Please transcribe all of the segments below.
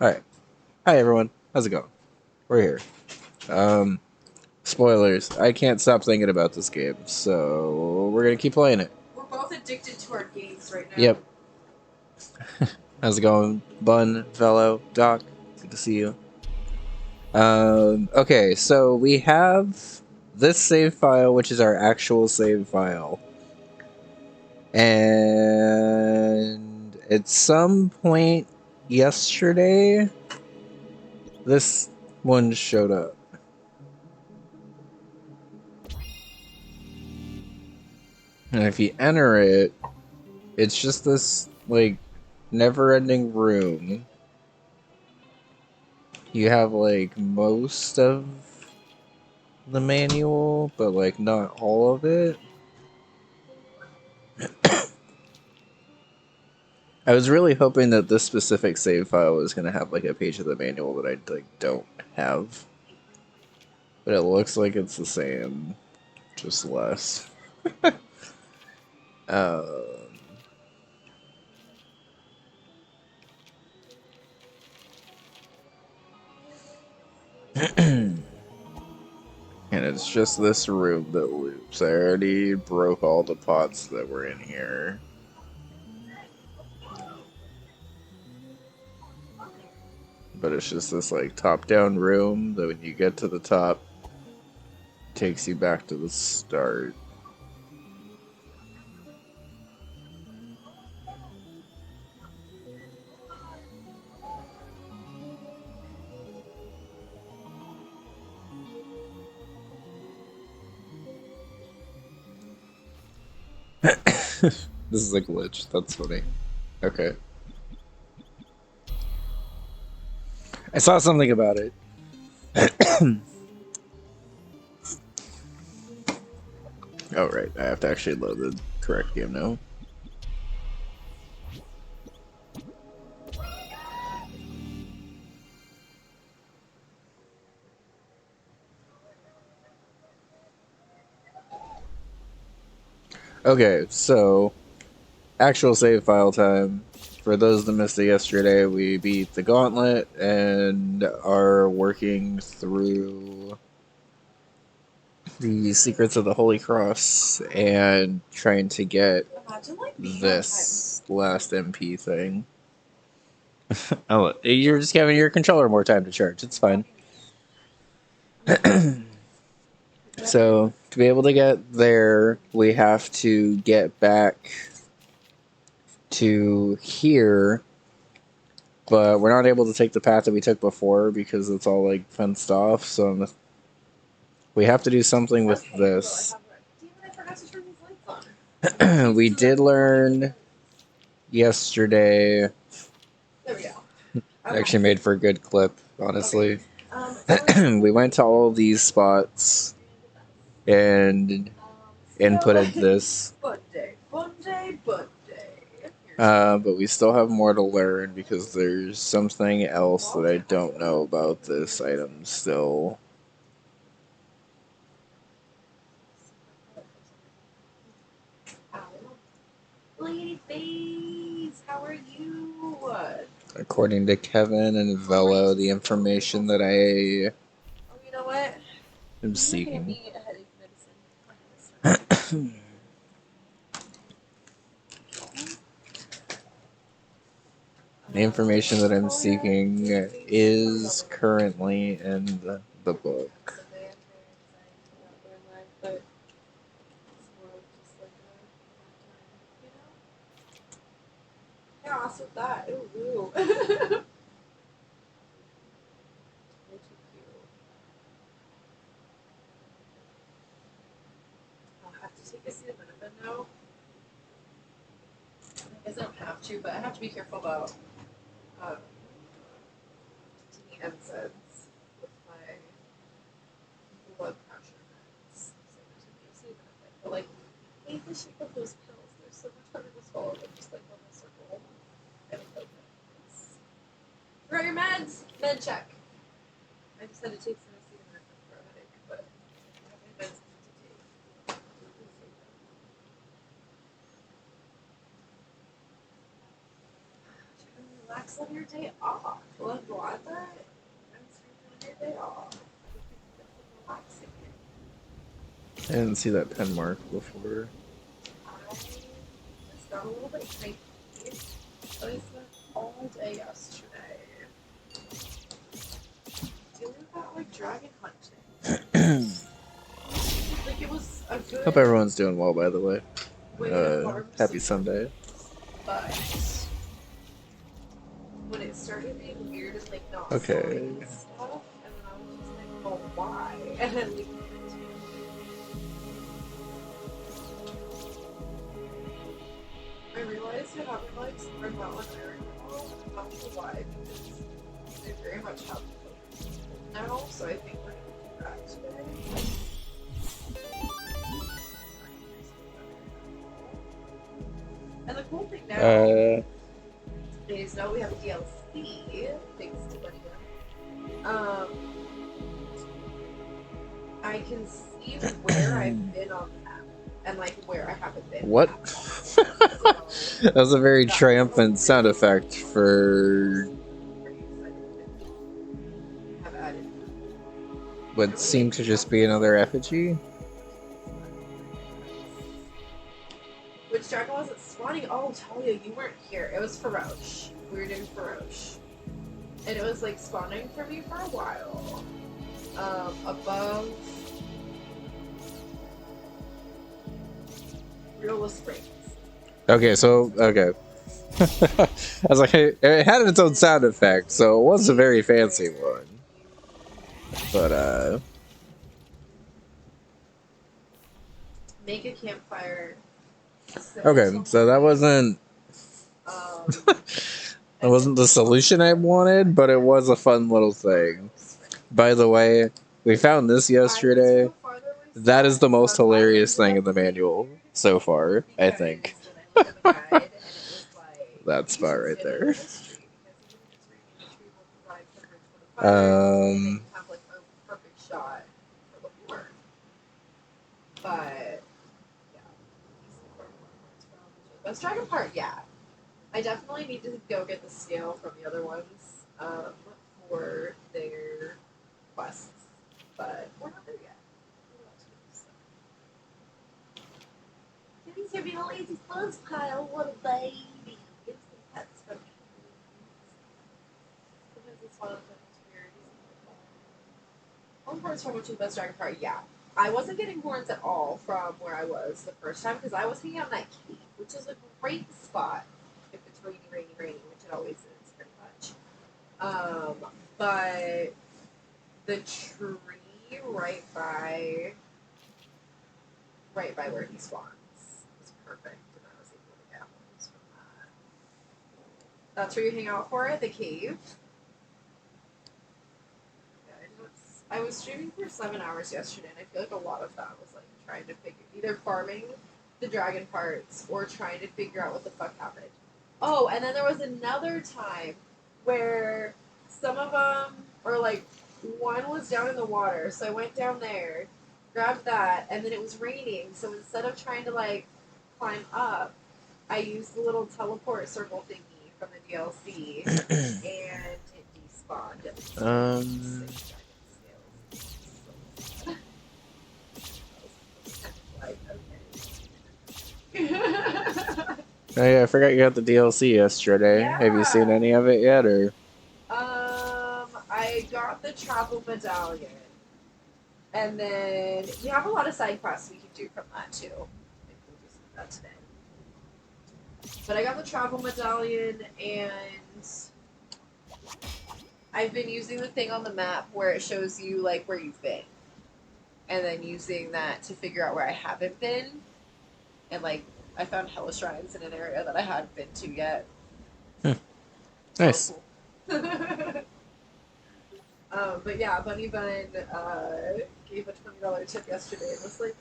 Alright. Hi everyone. How's it going? We're here. Um, Spoilers. I can't stop thinking about this game, so we're gonna keep playing it. We're both addicted to our games right now. Yep. How's it going, Bun, fellow, Doc? Good to see you. Okay, so we have this save file, which is our actual save file. And at some point yesterday, this one showed up. And if you enter it, it's just this, like, never-ending room. You have, like, most of the manual, but, like, not all of it. I was really hoping that this specific save file was going to have, like, a page of the manual that I, like, don't have. But it looks like it's the same, just less. Um... And it's just this room that loops. I already broke all the pots that were in here. But it's just this, like, top-down room that when you get to the top, takes you back to the start. This is a glitch. That's funny. Okay. I saw something about it. Oh, right. I have to actually load the correct game now. Okay, so actual save file time. For those that missed it yesterday, we beat the gauntlet and are working through the secrets of the Holy Cross and trying to get Imagine like this last MP thing. Oh, you're just giving your controller more time to charge. It's fine. So, to be able to get there, we have to get back to here, but we're not able to take the path that we took before because it's all, like, fenced off, so we have to do something with this. We did learn yesterday. There we go. Actually made for a good clip, honestly. We went to all of these spots and inputted this. But we still have more to learn because there's something else that I don't know about this item still. Lady Face, how are you? According to Kevin and Velo, the information that I Oh, you know what? am seeking. The information that I'm seeking is currently in the book. Yeah, also that. Ooh. I'll have to take a acetaminophen now. I guess I don't have to, but I have to be careful about um, taking NSAIDs with my blood pressure meds. So I'm taking acetaminophen. But like, I hate the shape of those pills. They're so much harder to swallow than just like on a circle. I don't like that. Where are your meds? Med check. I just had to take some acetaminophen for a headache, but I have my meds to take. Relax on your day off. Well, I'm glad that I'm streaming on your day off. Relaxing. I didn't see that pen mark before. I just got a little bit cranky. But I spent all day yesterday doing that like dragon hunting. Like it was a good Hope everyone's doing well, by the way. way to farm Happy some Sunday. but when it started being weird and like not Okay. spawning and stuff, and then I was just like, oh why? And then we I realized I haven't like spread that one very well, and I'm not sure why, because I very much have to focus now, so I think we're gonna do that today. And the cool thing now is now we have a DLC, thanks to Lydia. I can see where I've been on the map and like where I haven't been. What? That was a very triumphant sound effect for what seemed to just be another effigy. Which dragon was it spawning? Oh, Talia, you weren't here. It was Feroche. We were doing Feroche. And it was like spawning for me for a while. Above Riola Springs. Okay, so okay. I was like, it had its own sound effect, so it was a very fancy one. But Make a campfire. okay, so that wasn't that wasn't the solution I wanted, but it was a fun little thing. By the way, we found this yesterday. That is the most hilarious thing in the manual so far, I think. That spot right there. But yeah, best dragon part, yeah. I definitely need to go get the scale from the other ones for their quests, but we're not there yet. Kimmy's gonna be the lazy fuzz pile. What a baby! That's funny. Sometimes it's fun, sometimes it's weird. One part's from which is the best dragon part, yeah. I wasn't getting horns at all from where I was the first time because I was hanging out in that cave, which is a great spot if it's rainy, which it always is, pretty much. But the tree right by where he spawns is perfect, and I was able to get horns from that. That's where you hang out for it, the cave. I was streaming for 7 hours yesterday, and I feel like a lot of that was like trying to figure either farming the dragon parts or trying to figure out what the fuck happened. Oh, and then there was another time where some of them, or like one was down in the water, so I went down there, grabbed that, and then it was raining, so instead of trying to like climb up, I used the little teleport circle thingy from the DLC, and it despawned. Oh yeah, I forgot you got the DLC yesterday. Yeah. Have you seen any of it yet, or? I got the travel medallion, and then we have a lot of side quests we can do from that too. Maybe we'll do some of that today. But I got the travel medallion, and I've been using the thing on the map where it shows you like where you've been, and then using that to figure out where I haven't been, and like I found hella shrines in an area that I hadn't been to yet. Nice. Oh, cool. But yeah, Bunny Bun gave a $20 tip yesterday and was like,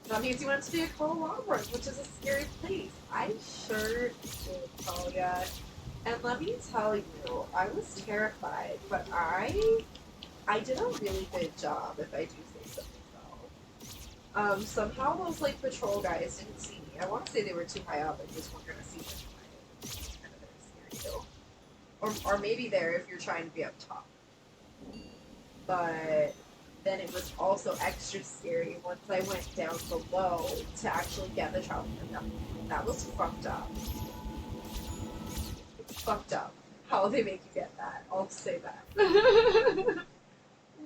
that means you went to the Akala Longhorn, which is a scary place. I sure did, Talia. And let me tell you, I was terrified, but I did a really good job, if I do say so Somehow those like patrol guys didn't see me. I want to say they were too high up and just weren't gonna see me. It's kind of a scary deal. Or maybe there if you're trying to be up top. But then it was also extra scary once I went down below to actually get the travel down. That was fucked up. It's fucked up how they make you get that. I'll say that.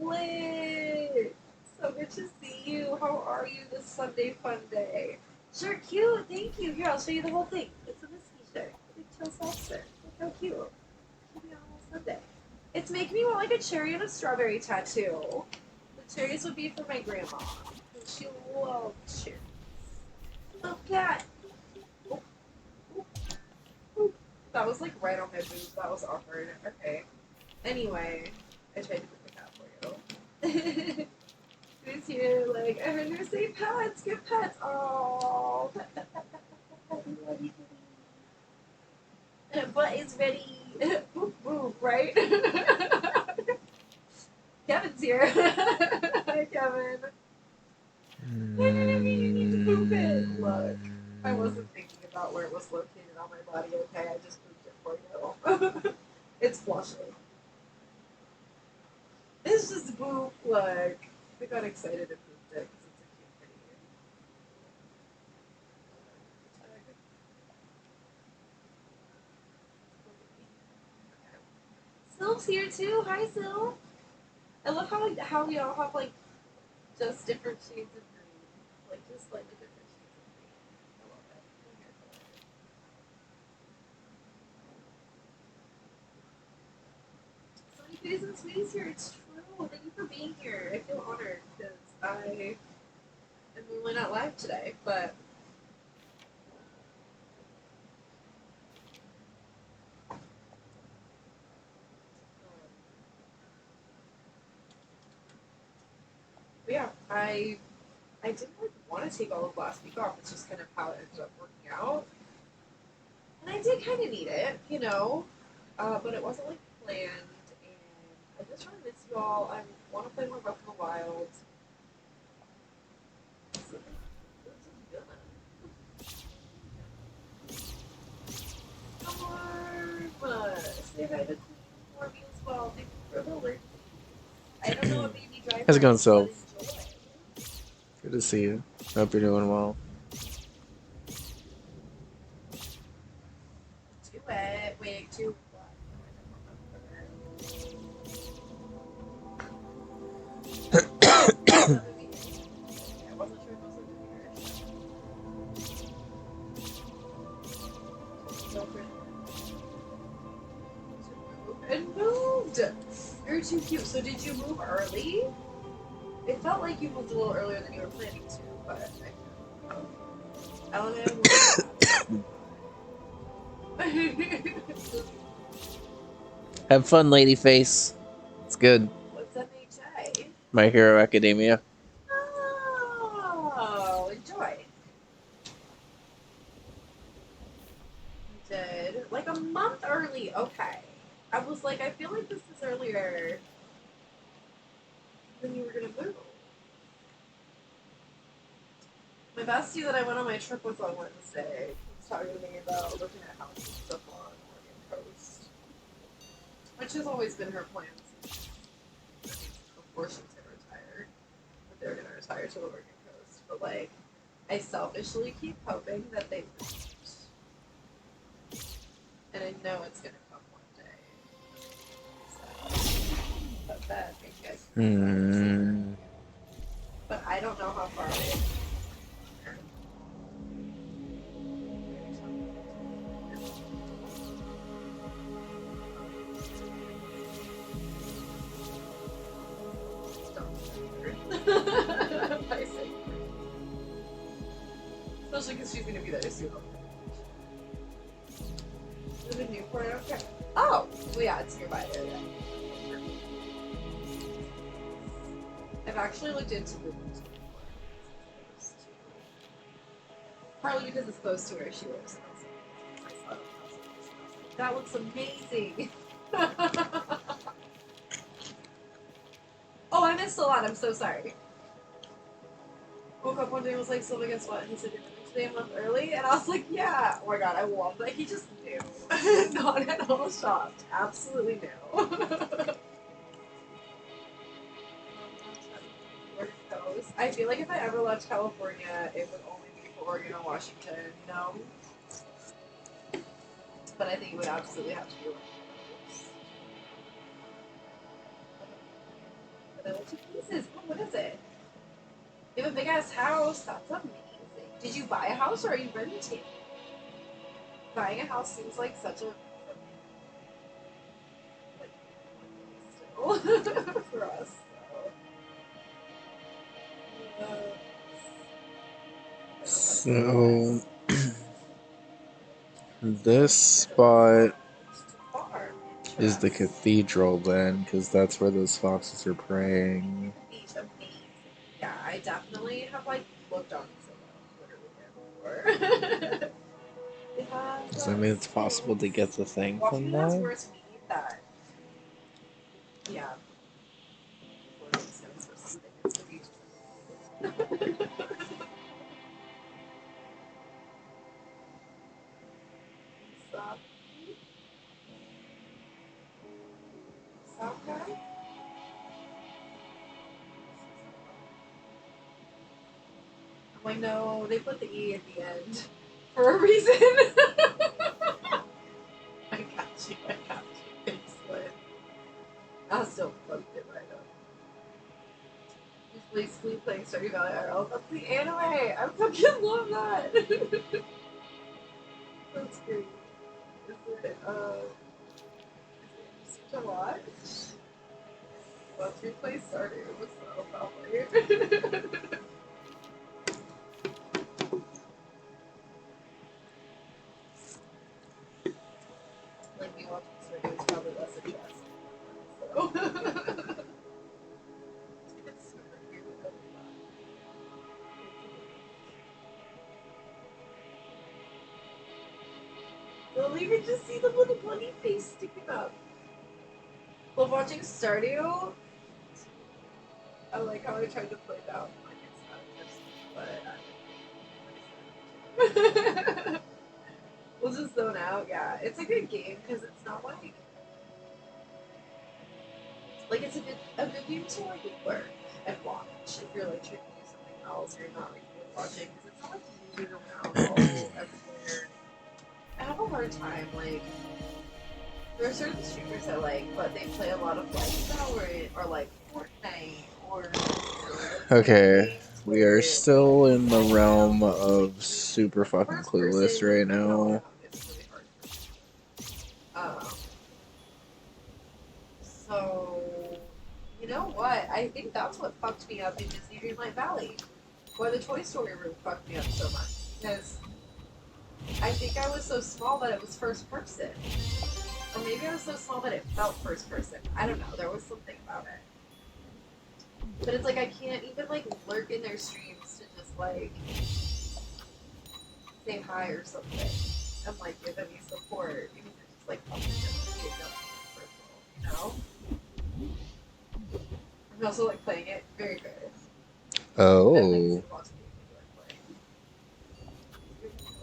Lit! So good to see you. How are you this Sunday fun day? Sure, cute. Thank you. Here, I'll show you the whole thing. It's a whiskey shirt. Big chill seltzer. Look how cute. Keep me on a whole Sunday. It's making me want like a cherry and a strawberry tattoo. The cherries would be for my grandma. She loves cherries. Oh, cat. Oh, oh, oh. That was like right on my boob. That was awkward. Okay. Anyway, I tried to put the cat for you. Who's here? Like, I heard her say pets. Get pets. Oh, pet, pet, pet, pet, pet, pet, pet, pet. Butt is ready. Boop, boop, right? Kevin's here. Hi, Kevin. Maybe you need to poop it. Look, I wasn't thinking about where it was located on my body, okay? I just pooped it for you. It's flushing. It's just poop. Look, I got excited and pooped it because it's a cute video. Sylph's here too. Hi, Sylph. I love how we all have like just different shades of green, like just slightly different shades of green. I love it. I'm here for it. So many cuties and sweeties here. It's true. Thank you for being here. I feel honored because I am normally not live today, but yeah, I didn't like want to take all of last week off. It's just kind of how it ended up working out, and I did kind of need it, you know, but it wasn't like planned. And I just really miss you all. I want to play more Breath of the Wild. So, Storm! Say hi to Queen for me as well. Thank you for the alert. I don't know what made me drive How's it going, but Sylph? enjoy. Good to see you. Hope you're doing well. Do it. Wait, do what? I wasn't sure if it was a and moved. You're too cute. So did you move early? It felt like you moved a little earlier than you were planning to, but Alabama moved. Have fun, Ladyface. It's good. What's MHA? My Hero Academia. Oh, enjoy. You did like a month early. Okay. I was like, I feel like this is earlier than you were gonna move. My bestie that I went on my trip with on Wednesday was talking to me about looking at houses and stuff on Oregon Coast, which has always been her plan. Of course, she's gonna retire, but they're gonna retire to the Oregon Coast. But like, I selfishly keep hoping that they won't, and I know it's gonna come one day. So, but that I guess. But I don't know how far it is. Especially because she's going to be there soon. Live in Newport, okay. Oh! Well, yeah, it's nearby there, yeah. I've actually looked into moving to Newport. Partly because it's close to where she lives. That looks amazing! Oh, I missed a lot. I'm so sorry. woke up one day and was like, Sylvia, guess what? And he said, you're moving today a month early? And I was like, yeah. Oh my god, I love that. He just knew. Not at all shocked. Absolutely knew. Coast. I feel like if I ever left California, it would only be for Oregon or Washington, you know? But I think it would absolutely have to be Oregon. But I went to pieces. Oh, what is it? You have a big ass house. That's amazing. Did you buy a house or are you renting? Buying a house seems like such a like still for us. So this spot is the cathedral then, because that's where those foxes are praying. Beach, amazing. Yeah, I definitely have like looked on literally before. Does that mean it's possible to get the thing from Washington has that? worse meat that. Yeah. It's the beach. Stop. Stop, guy. I'm like, no, they put the E at the end for a reason. I got you. Thanks, but I'll still fucked it right up. Usually Sleep playing Stardew Valley IRL. That's the anime! I fucking love that! That's great. Is it interesting to watch? Let's replay Stardew, so probably. Like me watching Stardew is probably less interesting. So. It's super weird to know that. They'll even just see the little bunny face sticking up. While watching Stardew, I like how I tried to play down like it's not interesting, but we'll just zone out. Yeah, it's a good game because it's not like it's a good game to like work and watch if you're like trying to do something else or you're not like really watching because it's not like moving around all everywhere. I have a hard time like there are certain streamers I like, but they play a lot of like Valorant or like Fortnite or Okay, we are still in the realm of super fucking clueless right now. It's really hard. So you know what? I think that's what fucked me up in Disney Dreamlight Valley, why the Toy Story room fucked me up so much because I think I was so small that it was first person. Or maybe I was so small that it felt first person. I don't know. There was something about it. But it's like I can't even like lurk in their streams to just like say hi or something and like give any support because it just like helps me you know? I'm also like playing it very good. Oh.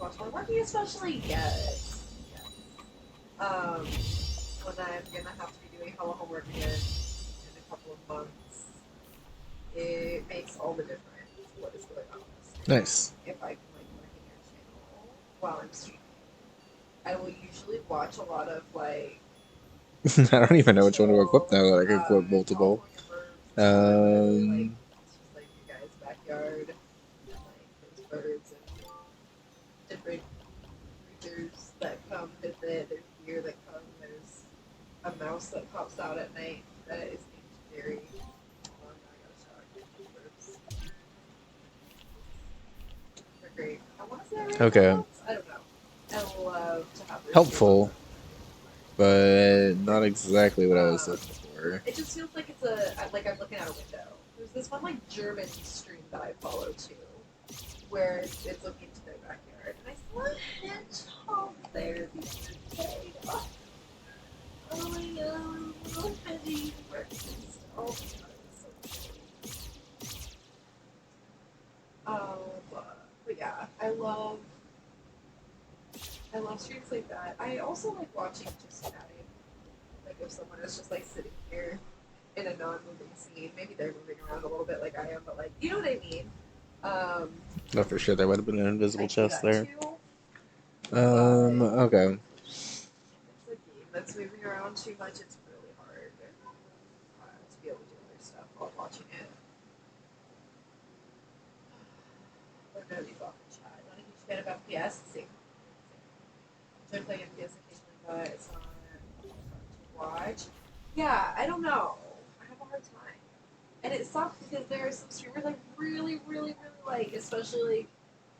Watch my working especially yes. When I'm gonna have to be doing hella homework again in a couple of months, it makes all the difference what is going on. Nice. If I can like work in your channel while I'm streaming, I will usually watch a lot of like. I don't even know which one to equip now that I can equip multiple. Like, it's just like your guys' backyard and like there's birds and different creatures that come visit. There's deer that come. There's a mouse that pops out at night that is named Jerry. Oh, now I gotta shower. They're great. I want to say I read Okay. books. I don't know. I love to have this Helpful, but not exactly what I was looking for. It just feels like it's like I'm looking out a window. There's this one like German stream that I follow too, where it's looking into their backyard, and I saw a hedgehog there the other day. Oh my god, little hedgie breakfast. Oh my god, it's so cute. I love streams like that. I also like watching just chatting. Like if someone is just like sitting here in a non-moving scene, maybe they're moving around a little bit like I am, but like you know what I mean. Um, No, for sure there would have been an I invisible do chest that there. too. But Okay. if it's a game that's moving around too much, it's really hard to be able to do other stuff while watching it. We're gonna be off in chat. Not a huge fan of FPS. Same. Enjoy playing FPS occasionally, but it's not fun to watch. Yeah, I don't know. I have a hard time. And it sucks because there are some streamers I really, really, really like, especially like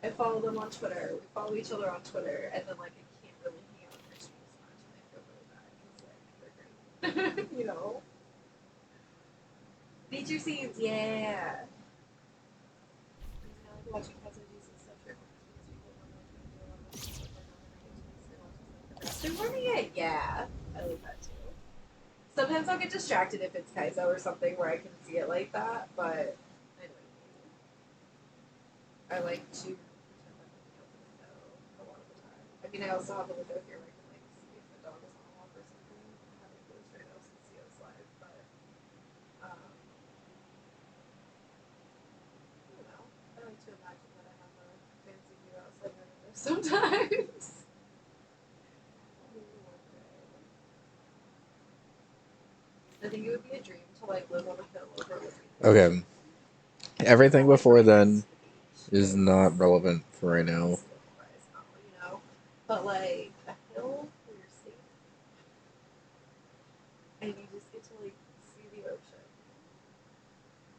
I follow them on Twitter. We follow each other on Twitter, and then like I can't really hang out on their streams much, and I feel really bad because like they're great, you know. Feature scenes, yeah. I like watching puzzle and stuff. They're learning it, yeah. I like that too. Sometimes I'll get distracted if it's Kaizo or something where I can see it like that, but I like to pretend I'm looking out the window a lot of the time. I mean, I also have a window here where I can like see if the dog is on a walk or something. I haven't closed right now since Theo's live, but I don't know. I like to imagine that I have a fancy view outside my window sometimes. I think it would be a dream to like live on a hill overlooking. Okay. Everything before then is not relevant for right now. You know, but like a hill where you're safe and you just get to like see the ocean.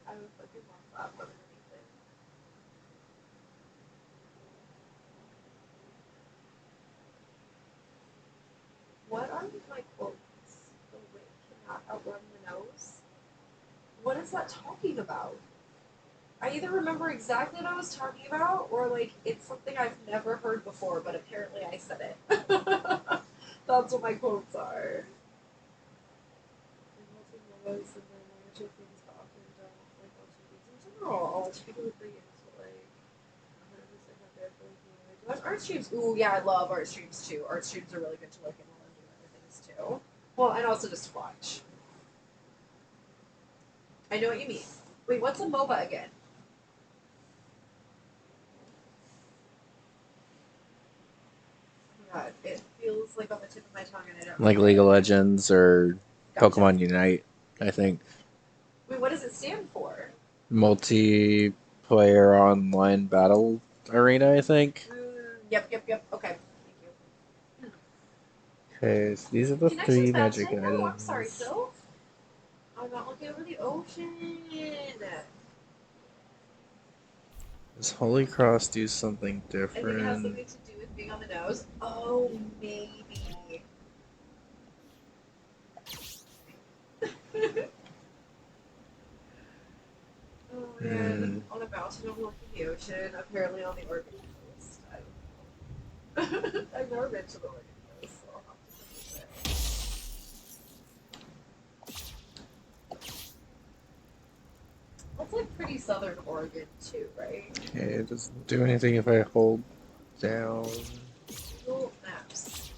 I would fucking love that more than anything. What are my quotes? The wind cannot outrun the nose. What is that talking about? I either remember exactly what I was talking about, or like it's something I've never heard before, but apparently I said it. That's what my quotes are. I'll watch people who play games, but like, 100% not there for like, watch art streams. Ooh, yeah, I love art streams too. Art streams are really good to look in while I'm doing other things too. Well, and also just watch. I know what you mean. Wait, what's a MOBA again? Oh my god, it feels like on the tip of my tongue and I don't Like remember League of it. Legends or Gotcha. Pokemon Unite, I think. Wait, what does it stand for? Multiplayer online battle arena, I think. Yep. Okay. Thank you. Okay, so these are the Connection's three bad magic today? No, I'm sorry, items. Phil. I'm not looking over the ocean. Does Holy Cross do something I think it has different? something to do with being on the nose. Oh, maybe. Oh man, Hmm. on a mountain overlooking the ocean, apparently on the Oregon coast. I don't know. I've never been to the Oregon coast, so I'll have to visit there. That's like pretty southern Oregon too, right? Okay, it doesn't do anything if I hold down. Google Maps.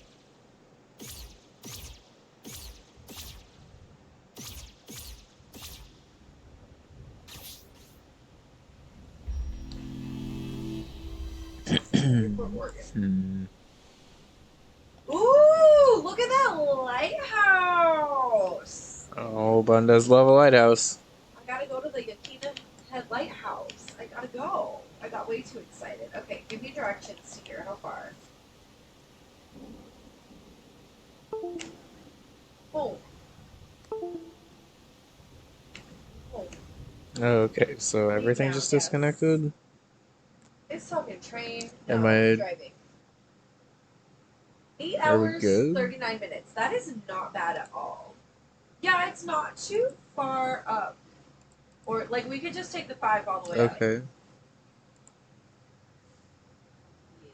Newport, Oregon. Hmm. Ooh, look at that lighthouse! Oh, Bundes love a lighthouse. I gotta go to the Yakina Head Lighthouse. I gotta go. I got way too excited. Okay, give me directions to here. How far? Home. Home. Okay, so everything Down, just yes. disconnected? It's talking train. Am No, I... driving. 8 Are we hours, good? 39 minutes. That is not bad at all. Yeah, it's not too far up. Or, like, we could just take the 5 all the way up. Okay. Yes.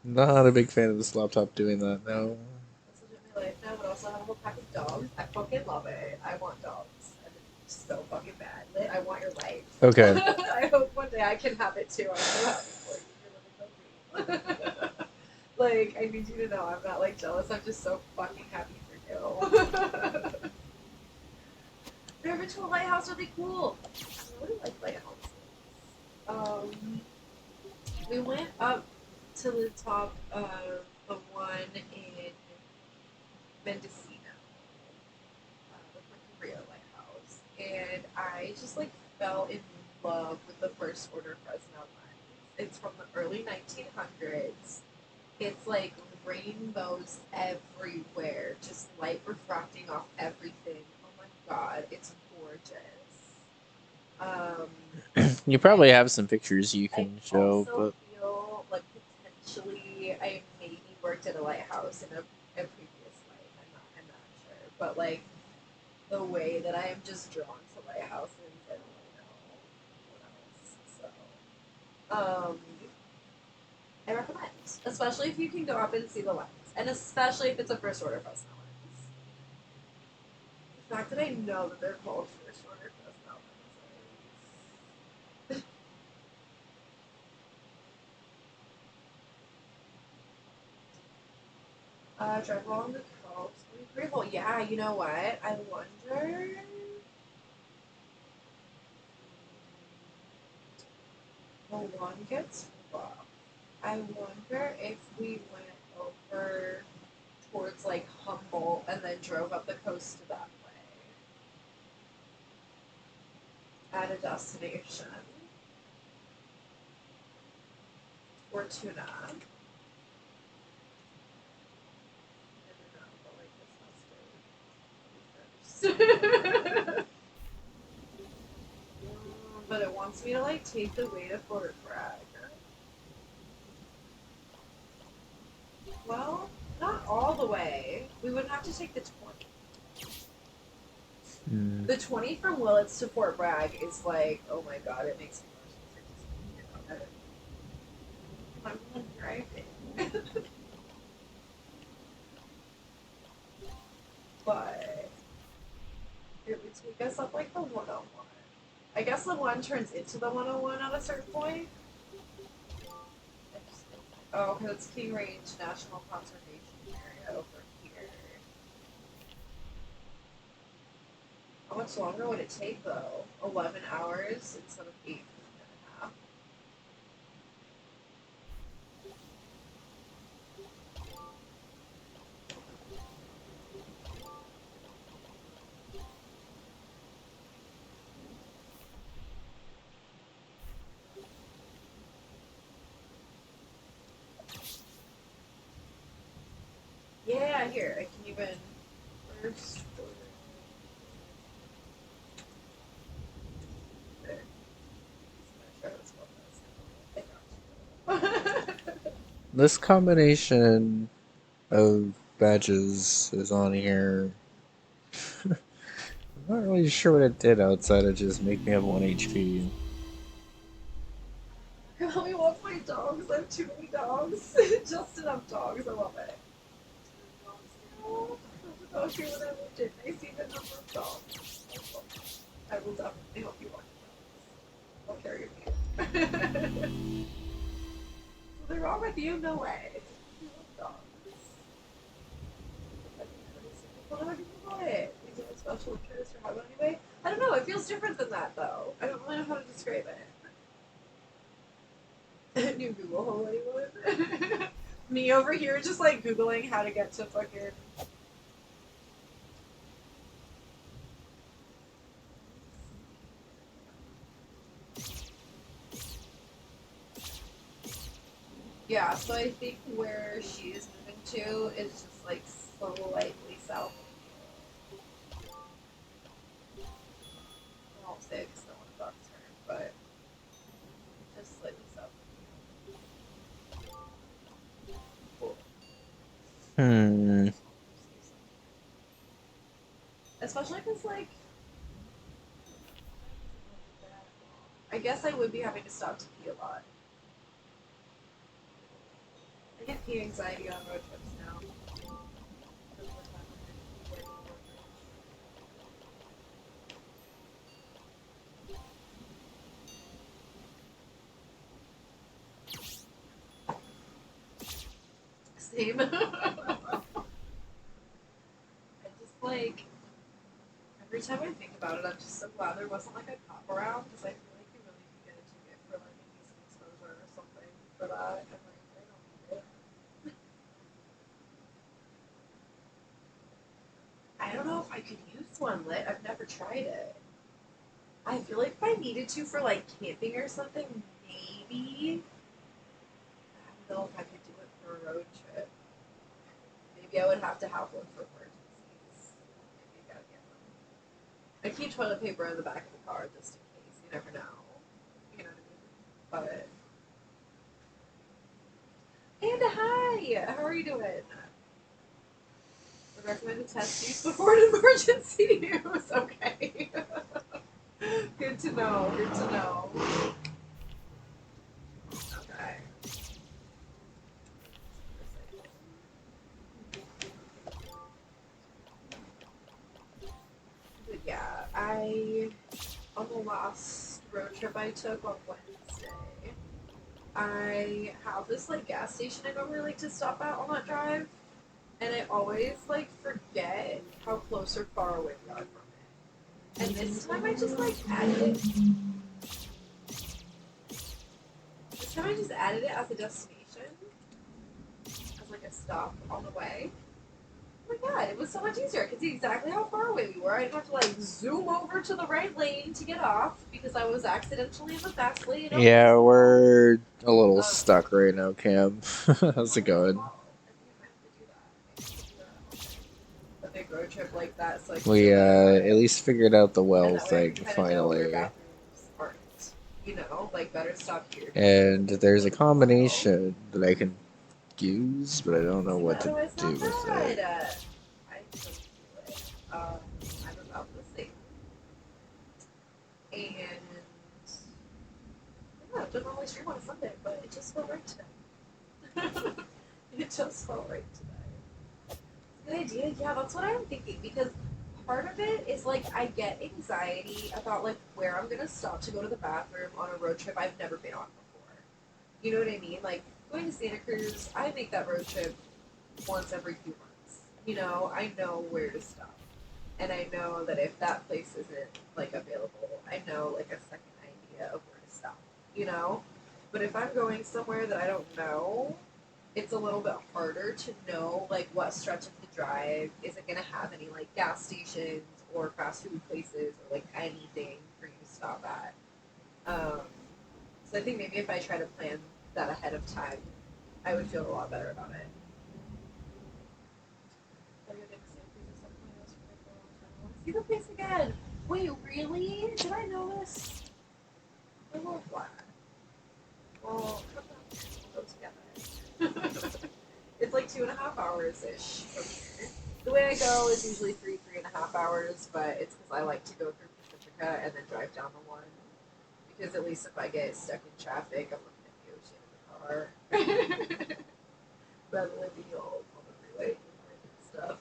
Not a big fan of this laptop doing that now. That's legit my life now, but also have a whole pack of dogs. I fucking love it. I want dogs. And it's so fucking bad. Lit, I want your life. Okay. I hope one day I can have it too. I'm so happy for you. You're living the dream. Like, I need you to know I'm not like jealous. I'm just so fucking happy for you. Never been to a lighthouse. Are they cool? I really like lighthouses. Um, we went up to the top of the one in Mendocino, the Puerto Rio lighthouse, and I just like fell in love with the first order Fresnel lens. It's from the early 1900s. It's like rainbows everywhere, just light refracting off everything. Oh my god, it's gorgeous. Um, You I, probably have some pictures you I can show, also but feel like potentially I maybe worked at a lighthouse in a previous life. I'm not sure, but like the way that I am just drawn to lighthouses, I don't really know what else. So, I recommend, especially if you can go up and see the lens, and especially if it's a first order Fresnel lens. The fact that I know that they're called first order Fresnel lenses. Drive along the coast. Pretty cool. Yeah, you know what? I wonder. The one gets rough. I wonder if we went over towards like Humboldt and then drove up the coast that way at a destination or Tuna. I don't know, but like this but it wants me to like take the way to Fort Bragg. Well, not all the way. We would have to take the 20. The 20 from Willits to Fort Bragg is like, oh my god, it makes me emotional. I'm driving. But it would take us up like the 101. I guess the one turns into the 101 at a certain point. Oh, because it's King Range National Conservation Area over here. How much longer would it take though? 11 hours instead of 8 and a half. Yeah, here, I can even first order. this combination of badges is on here. I'm not really sure what it did outside of just make me have 1 HP. Help me walk my dogs. I have too many dogs. Just enough dogs. I love it. Oh, here when I moved in, I see the number of dogs. I will definitely help you walk your dogs. I'll carry you. Something wrong with you? No way. You love dogs. What do people love it? Is it a special interest or how about anyway? I don't know. It feels different than that though. I don't really know how to describe it. New Google Hollywood. Me over here just like Googling how to get to fucking. Yeah, so I think where she is moving to is just like slightly south. I won't say because no one fucks her, but just slightly south. Hmm. Especially because like I guess I would be having to stop to pee a lot. I get pee anxiety on road trips now. Same. I just like every time I think about it, I'm just so glad there wasn't like a cop around because I feel like you really could get a ticket for like indecent exposure or something for that, and like I don't need it. I don't know if I could use one lit. I've never tried it. I feel like if I needed to for like camping or something, maybe. I don't know if I could do it for a road trip. Maybe I would have to have one for emergencies. Maybe I gotta get one. I keep toilet paper in the back of the car just in case. You never know. You know what I mean? But and hi, how are you doing? Would recommend a test use before an emergency use. Okay. Good to know. Good to know. Okay. But yeah, I on the last road trip I took on Wednesday, I have this like gas station I normally like to stop at on that drive, and I always like forget how close or far away we are from it. And this time I just like added it. This time I just added it as a destination, as like a stop on the way. Oh my god, it was so much easier. I could see exactly how far away we were. I didn't have to like zoom over to the right lane to get off because I was accidentally in the fast lane. Yeah, we're a little stuck right now, Cam. How's it going? A big road trip like that, so I can We feel better about at it. least figured out the And well that way I thing can kind of know where finally. bathrooms aren't. You know, like better stop here. And there's a combination that I can use, but I don't know what to Otherwise, do not with bad. it. I still do it. I'm about the same. And yeah, it doesn't normally stream on a Sunday, but it just felt right today. It just felt right today. Good idea. Yeah, that's what I'm thinking because part of it is like I get anxiety about like where I'm gonna stop to go to the bathroom on a road trip I've never been on before. You know what I mean? Like going to Santa Cruz, I make that road trip once every few months. You know, I know where to stop. And I know that if that place isn't like available, I know like a second idea of where to stop. You know? But if I'm going somewhere that I don't know, it's a little bit harder to know like what stretch of the drive isn't gonna have any like gas stations or fast food places or like anything for you to stop at. So I think maybe if I try to plan that ahead of time, I would feel a lot better about it. See the place again. Wait, really? Did I know this? I love that. Well, we'll go together. It's like 2.5 hours ish from here. The way I go is usually 3.5 hours, but it's because I like to go through Pacifica and then drive down the one. Because at least if I get stuck in traffic, I'm looking at the ocean in the car. Rather than being all on the freeway and stuff.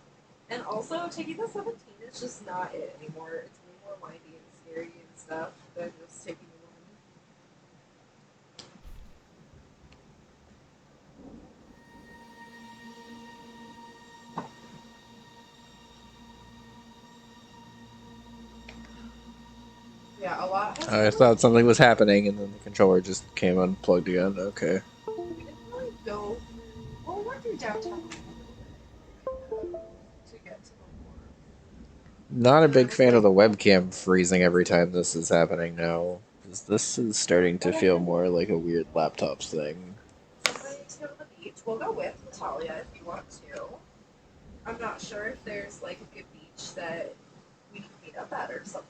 And also, taking the 17 is just not it anymore. It's way more windy and scary and stuff than just taking the one. Yeah, a lot has I been thought like. something was happening, and then the controller just came unplugged again. Okay. We didn't really go through. Well, we went through downtown to get to the wharf. Not a And there big was fan of like. the webcam freezing every time this is happening now. This is starting to feel more like a weird laptop thing. Somebody to go to the beach. We'll go with Natalia if you want to. I'm not sure if there's like a good beach that we can meet up at or something.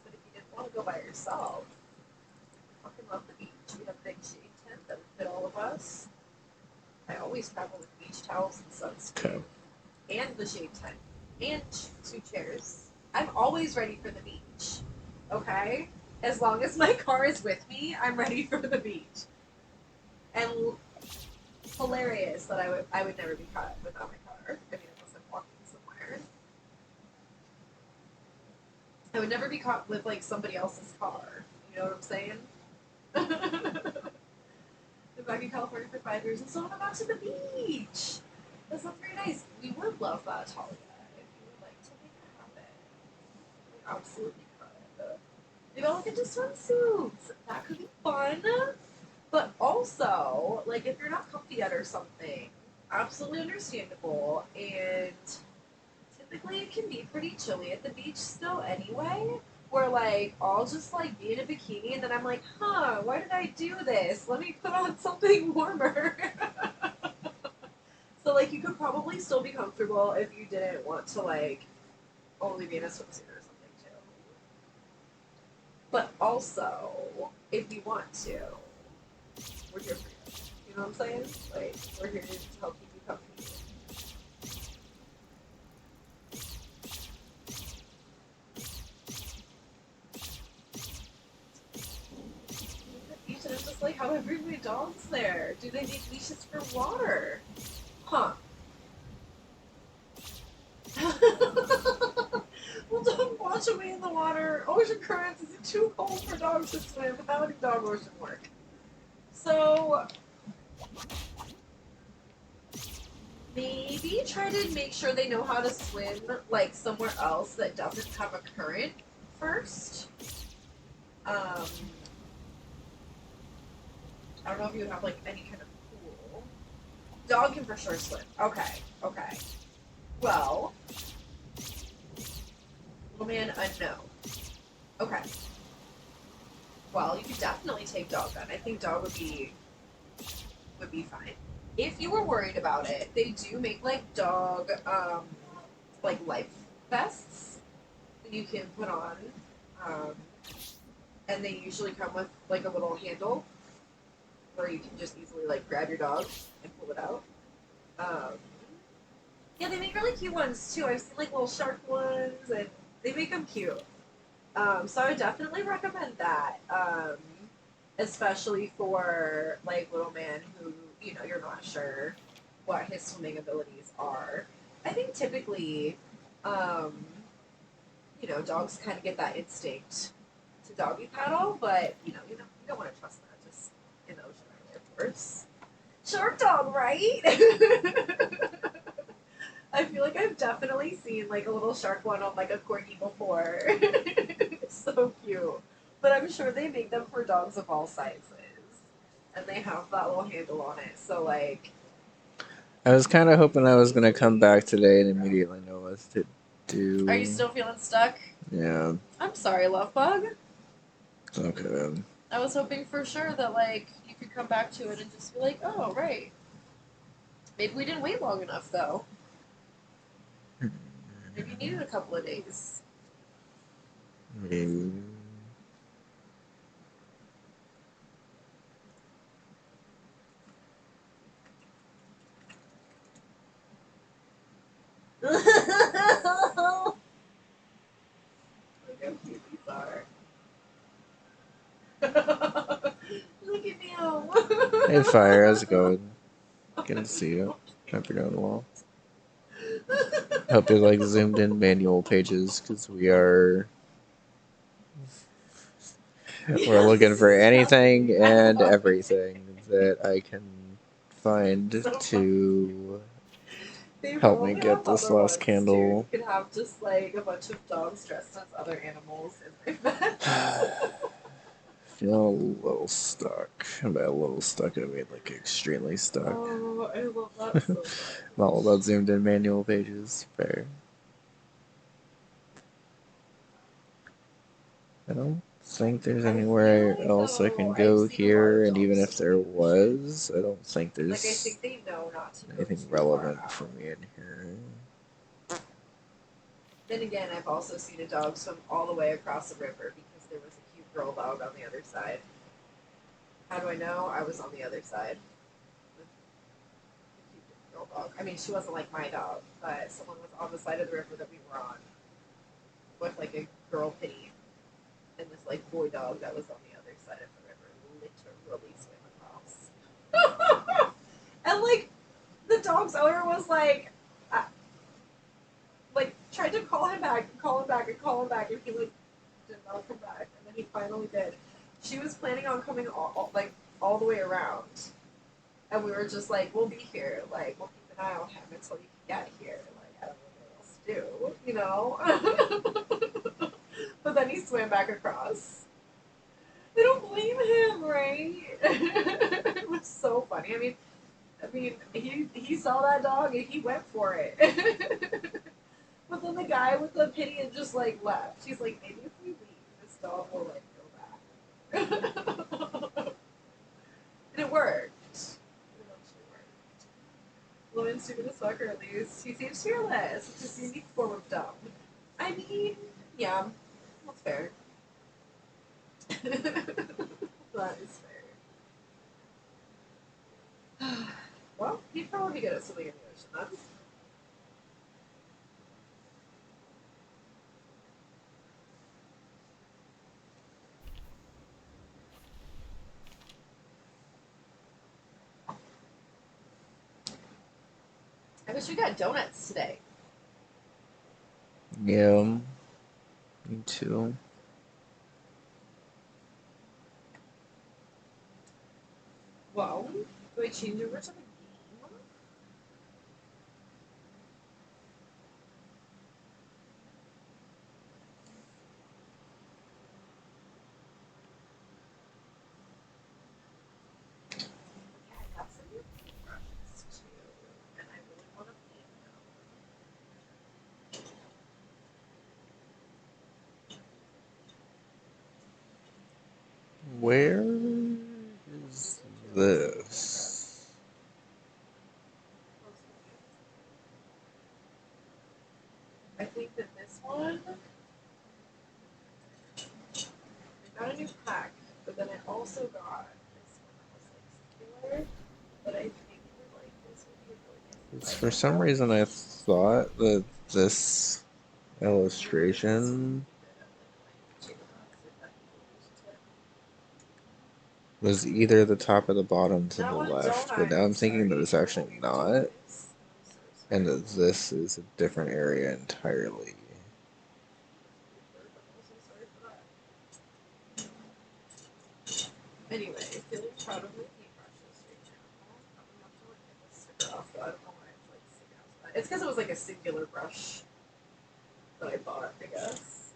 But if you didn't want to go by yourself, I fucking love the beach. We have a big shade tent that would fit all of us. I always travel with beach towels and Okay. sunscreen, and the shade tent, and 2 chairs. I'm always ready for the beach. Okay? As long as my car is with me, I'm ready for the beach. And hilarious that I would never be caught without my car. I mean, unless I'm walking somewhere. I would never be caught with like somebody else's car. You know what I'm saying? Been back in California for 5 years and still haven't gone to the beach. That sounds very nice. We would love that, Talia. If you would like to make it happen, we absolutely could. Maybe I'll look into swimsuits. That could be fun. But also, like, if you're not comfy yet or something, absolutely understandable. And typically it can be pretty chilly at the beach still anyway. Where like I'll just like be in a bikini and then I'm like, huh, why did I do this? Let me put on something warmer. So like you could probably still be comfortable if you didn't want to like only be in a swimsuit or something too. But also, if you want to, we're here for you. You know what I'm saying? Like we're here to help keep you comfy. You should have just like how every dog's there. Do they need leashes for water? Huh. Well, don't wash away in the water. Ocean currents, is it too cold for dogs to swim? How did dog ocean work? So, maybe try to make sure they know how to swim like somewhere else that doesn't have a current first. I don't know if you have like any kind of pool. Dog can for sure swim. Okay, okay. Well, little man, no. Okay. Well, you could definitely take dog then. I think dog would be fine. If you were worried about it, they do make like dog like life vests that you can put on. Um, and they usually come with like a little handle where you can just easily like grab your dog and pull it out. Um, yeah, they make really cute ones too. I've seen like little shark ones, and they make them cute. So I would definitely recommend that, especially for like little man who you're not sure what his swimming abilities are. I think typically, um, dogs kind of get that instinct to doggy paddle, but you don't want to trust that just in the ocean, really, of course. Shark dog, right? I feel like I've definitely seen like a little shark one on like a corgi before. It's so cute. But I'm sure they make them for dogs of all sizes. And they have that little handle on it. So like I was kind of hoping I was gonna come back today and immediately know what to do. are you still feeling stuck? Yeah. I'm sorry, love bug. Okay. I was hoping for sure that like you could come back to it and just be like, oh right. Maybe we didn't wait long enough though. Maybe you needed a couple of days. Maybe. Look how cute these are. Look at Neo. Hey, Fire, how's it going? Good to see you. Hope you're doing well. Hope you like zoomed in manual pages because we're looking for anything and everything that I can find to They help me probably get have this other last ones too. candle. You could have just like a bunch of dogs dressed as other animals in their bed. Feel a little stuck. By a little stuck, I mean like extremely stuck. Oh, I love that so much. I'm all about zoomed in manual pages. Fair. I don't think there's I anywhere feel like else I though can I've go seen a lot here, of and even dogs if there swimming in the ocean. was, I don't think Like I there's think they know not to go anything too far relevant for out. me in here. Then again, I've also seen a dog swim all the way across the river because there was a cute girl dog on the other side. How do I know? I was on the other side. With the cute girl dog. I mean, she wasn't like my dog, but someone was on the side of the river that we were on with like a girl pitty and this like boy dog that was on the other side of the river literally swam across. And like the dog's owner was like tried to call him back and call him back and call him back, and he like did not come back, and then he finally did. She was planning on coming all the way around, And we were just like, we'll be here. Like, we'll keep an eye on him until you can get here. Like, I don't know what else to do, you know? But then he swam back across. They don't blame him, right? It was so funny. I mean, he saw that dog and he went for it. But then the guy with the pity and just like left. He's like, maybe if we leave, this dog will like go back. And it worked. It eventually worked. Logan's stupid as fuck, or at least he seems fearless. It's his unique form of dumb. I mean, yeah, that's fair. That is fair. Well, he'd probably be good at swimming in the ocean then. I wish we got donuts today. Yeah, me too. Well, do I change over to the game? Okay, I have some new paintbrushes too, and I really want to paint them. Where is this? I think that this one, I got a new pack, but then I also got this one that was like circular. But I think that like this would be a really nice For highlight some brush. reason, I thought that this illustration was either the top or the bottom to Now I the want a left, donut. but now I'm thinking that Sorry, it's I want actually your not, toys. I'm so sorry. and that this is a different area entirely. I'm also sorry for that. Anyway, feeling proud of my paintbrushes right now. I'm gonna have to like get this sticker off, but I don't know why it's like sticking out to that. It's because it was like a singular brush that I bought, I guess.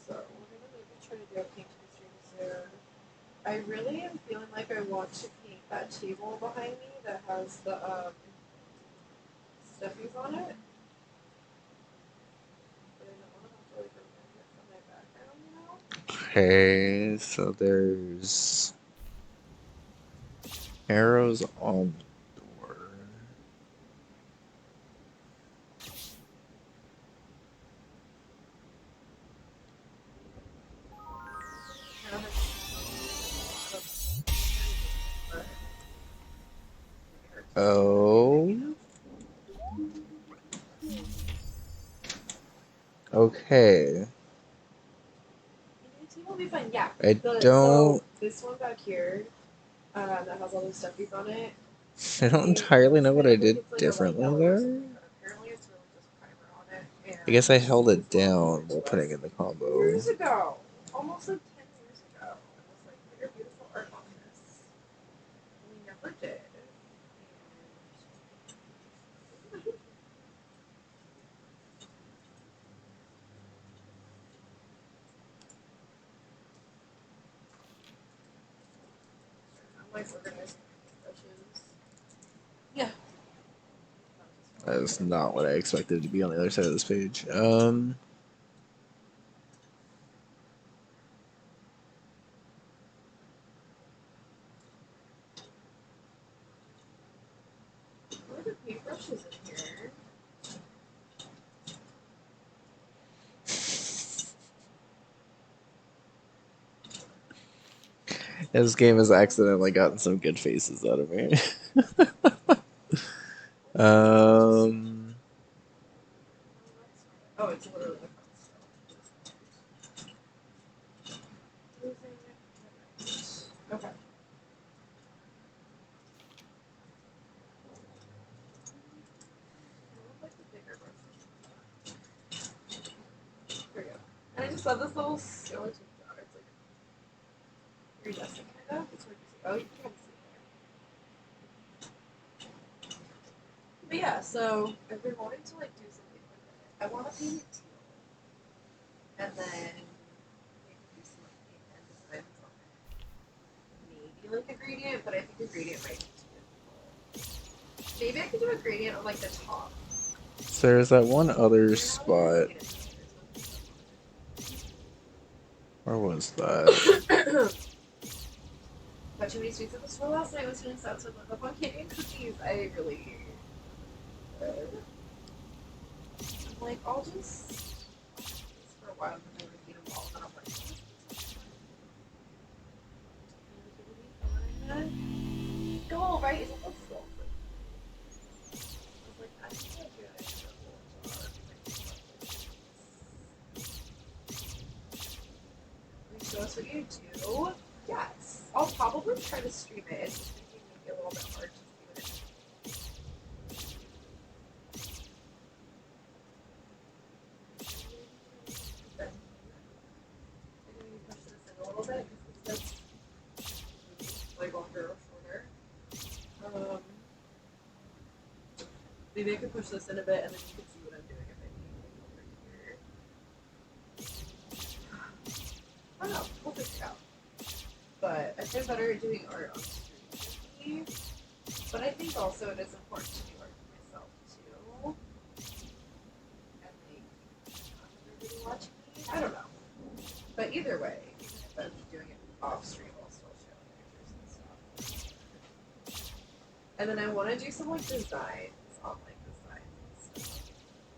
So we're gonna maybe try to do a painting stream soon. I really am feeling like I want to paint that table behind me that has the stuffies on it. But I don't want to have to like remove it from my background, you know? Okay, so there's arrows on the door. I don't know. But it hurts. Oh, okay. Maybe will be fine. Yeah. I So don't. this one back here, that has all those stuffies on it. I don't It entirely looks know what kind I of like did it's like a light differently yellow or there. something, but apparently it's really just primer on it. I guess And I held this it mom down gave it while to putting us in the combo. years ago, almost like 10 years ago. It was like put your beautiful art on this, and we never did. And I'm like organizing my brushes. Yeah. That is not what I expected to be on the other side of this page. What are the paintbrushes in here? This game has accidentally gotten some good faces out of me. um, Oh, it's literally the front still. Okay. Like the bigger brushes. There we go. And I just love this little skeleton jar. It's like iridescent kind Oh, you can see there. But yeah, so I've been wanting to like do something with it. I want to paint it teal, and then maybe do some like paint and designs on it. Maybe like a gradient, but I think a gradient might be too difficult. Maybe I could do a gradient on like the top. So there's that one other spot. Where was that? Got too many sweets at the store last night. I was feeling sad, so I looked up on candy and cookies. I really. I'm like, I'll just for a while and then I eat them all, and I'm like, go right? Isn't that so? I was like, I think I'll do it. Will you show us what you do? Yes. I'll probably try to stream it. It's just making maybe a little bit hard to see what it is. Maybe push this in a little bit because it's like longer or shorter. Maybe I could push this in a bit and then you can see what I'm doing if I need over here. I don't know. We'll figure it out. But I've been better at doing art on stream. But I think also it is important to do art for myself too. And like not everybody watching me. I don't know. But either way, even if I'm doing it off stream, I'll still show pictures and stuff. And then I want to do some like designs on like the sides and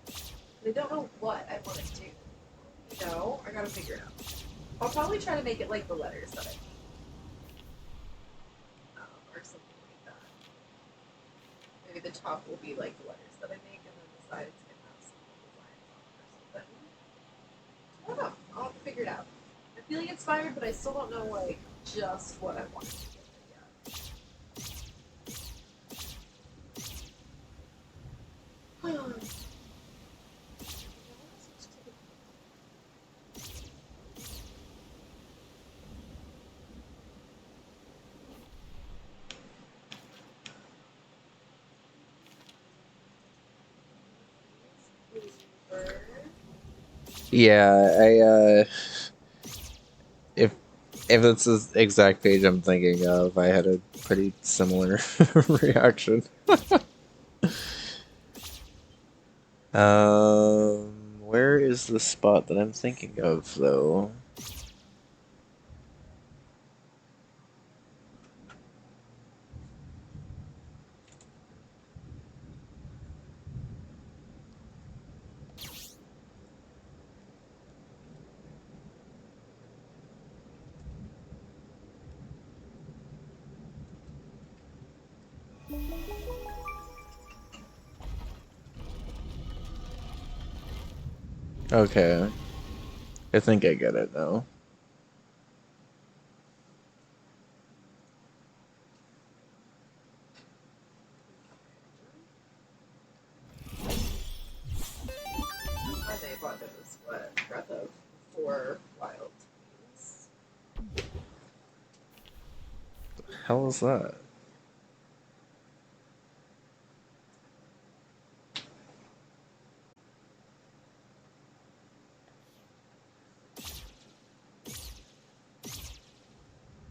stuff. And I don't know what I want to do. You know, I gotta figure it out. I'll probably try to make it like the letters that I make. Or something like that. Maybe the top will be like the letters that I make, and then the sides can have some designs on or something. I don't know. I'll have to figure it out. I'm feeling inspired, but I still don't know like just what I want to do yet. Yeah, if it's the exact page I'm thinking of, I had a pretty similar reaction. Where is the spot that I'm thinking of, though? Okay, I think I get it now. My name on those, what? Breath of 4 Wild Twins. How was that?